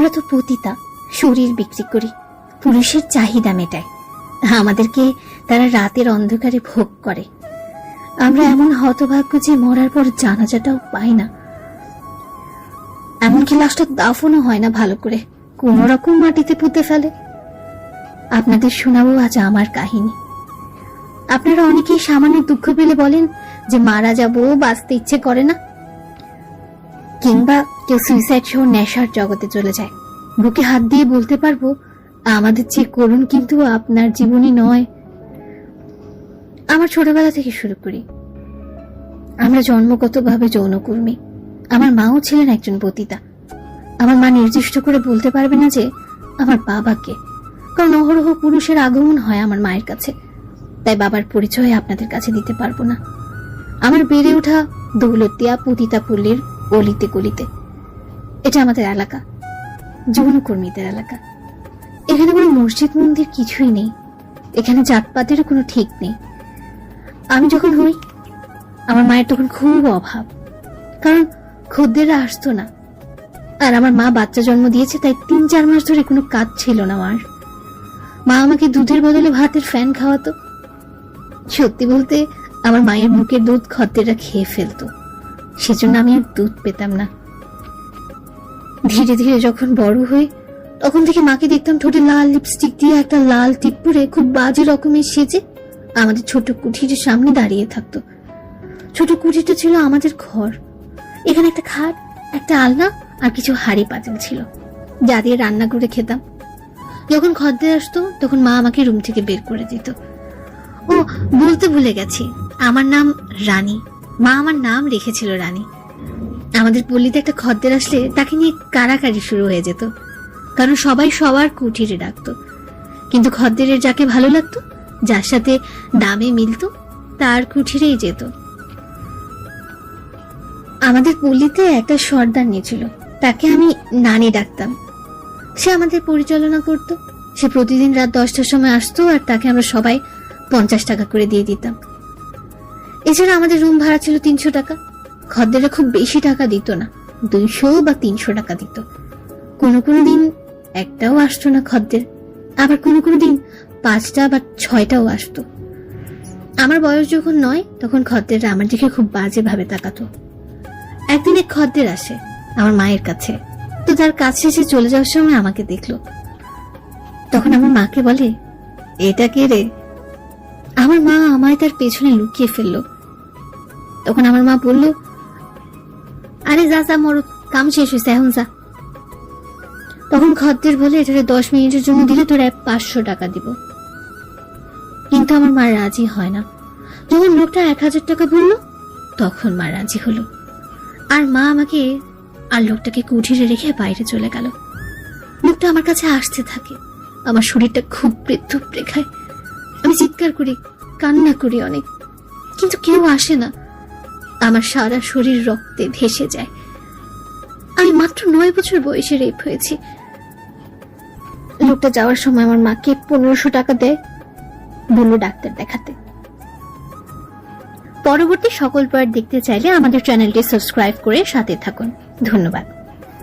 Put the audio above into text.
আমরা তো পতিতা, শরীর বিক্রি করি, পুরুষের চাহিদা মেটায়, আমাদেরকে তারা রাতের অন্ধকারে ভোগ করে। আমরা এমন হতভাগ্য যে মরার পর জানাজাটাও পাই না, এমনকি লাশটা দাফনও হয় না ভালো করে, কোন রকম মাটিতে পুঁতে ফেলে। আপনাদের শোনাবো আজ আমার কাহিনী। আপনারা অনেকেই সামান্য দুঃখ পেলে বলেন যে মারা যাবো, বাঁচতে ইচ্ছে করে না, কিংবা কেউ সুইসাইড সহ নেশার জগতে চলে যায়। বুকে হাত দিয়ে বলতে পারবো আমাদের চেয়ে করুণ কিন্তু আপনার জীবনই নয়। আমার ছোটবেলা থেকে শুরু করি। আমরা জন্মগতভাবে যৌনকর্মী। আমার মাও ছিলেন একজন পতিতা। আমার মা নির্দিষ্ট করে বলতে পারবে না যে আমার বাবাকে, কারণ অহরহ পুরুষের আগমন হয় আমার মায়ের কাছে, তাই বাবার পরিচয় আপনাদের কাছে দিতে পারবো না। আমার বেড়ে ওঠা দৌলতিয়া পতিতা পল্লীর অলিতে গলিতে। এটা আমাদের এলাকা, যৌনকর্মীদের এলাকা। এখানে কোনো মসজিদ মন্দির কিছুই নেই, এখানে জাতপাতেরও কোনো ঠিক নেই। আমি যখন হই, আমার মায়ের তখন খুব অভাব, কারণ খদ্দেররা আসতো না। আর আমার মা বাচ্চা জন্ম দিয়েছে, তাই 3-4 মাস ধরে কোনো কাজ ছিল না আমার। মা আমাকে দুধের বদলে ভাতের ফ্যান খাওয়াতো। সত্যি বলতে আমার মায়ের বুকের দুধ খদ্দেররা খেয়ে ফেলতো, সেজন্য আমি আর দুধ পেতাম না। ধীরে ধীরে যখন বড় হই, তখন থেকে মাকে দেখতাম ঠোঁটে লাল লিপস্টিক দিয়ে একটা লাল টিপ পরে খুব বাজে রকমের সেজে আমাদের ছোট কুঠির সামনে দাঁড়িয়ে থাকতো। ছোট কুঠিরটা ছিল আমাদের ঘর। এখানে একটা খাট, একটা আলনা আর কিছু হাঁড়ি পাতিল ছিল, যা দিয়ে রান্না করে খেতাম। যখন খদ্দের আসতো তখন মা আমাকে রুম থেকে বের করে দিত। ও বলতে ভুলে গেছি, আমার নাম রানী। মা আমার নাম রেখেছিল রানী। আমাদের পল্লীতে একটা খদ্দের আসলে তাকে নিয়ে কারাকারি শুরু হয়ে যেত, কারণ সবাই সবার কুঠিরে ডাকতো। কিন্তু খদ্দেরের যাকে ভালো লাগতো, যার সাথে দামে মিলতো, তার কুঠিরেই যেত। আমাদের পল্লীতে একটা সর্দার নিয়েছিল, তাকে আমি নানি ডাকতাম। সে আমাদের পরিচালনা করত। সে প্রতিদিন রাত 10টার সময় আসতো, আর তাকে আমরা সবাই 50 টাকা করে দিয়ে দিতাম। এছাড়া আমাদের রুম ভাড়া ছিল 300 টাকা। খদ্দেররা খুব বেশি টাকা দিত না, 200 বা 300 টাকা দিত। কোনো কোনো দিন একটাও আসতো না খদ্দের, আবার কোনো কোনো দিন 5টা বা 6টাও আসতো। আমার বয়স যখন 9, তখন খদ্দেররা আমার দিকে খুব বাজে ভাবে তাকাতো। একদিন এক খদ্দের আসে আমার মায়ের কাছে, তো তার কাছে এসে চলে যাওয়ার সময় আমাকে দেখলো। তখন আমার মাকে বলে, এটা কে রে? আমার মা আমায় তার পেছনে লুকিয়ে ফেললো। তখন আমার মা বলল, আরে যা যা মরদ, কাম শেষ হয়েছে, এখন যা। তখন খদ্দের বলে, এটারে 10 মিনিটের জন্য দিলে তোর 500 টাকা দিব। কিন্তু আমার মা রাজি হয় না। যখন লোকটা 1000 টাকা বললো, তখন মা রাজি হলো। আর মা আমাকে আর লোকটাকে কুঠিরে রেখে বাইরে চলে গেল। লোকটা আমার কাছে আসতে থাকে। আমার শরীরটা খুব বৃদ্ধ খায়। আমি চিৎকার করি, কান্না করি অনেক, কিন্তু কেউ আসে না। আমার সারা শরীর রক্তে ভেসে যায়। আমি মাত্র 9 বছর বয়সে রেপ হয়েছি। লোকটা যাওয়ার সময় আমার মাকে 1500 টাকা দেয়, বলল ডাক্তার দেখাতে। পরবর্তী সকল পার্ট দেখতে চাইলে আমাদের চ্যানেলটি সাবস্ক্রাইব করে সাথে থাকুন। ধন্যবাদ।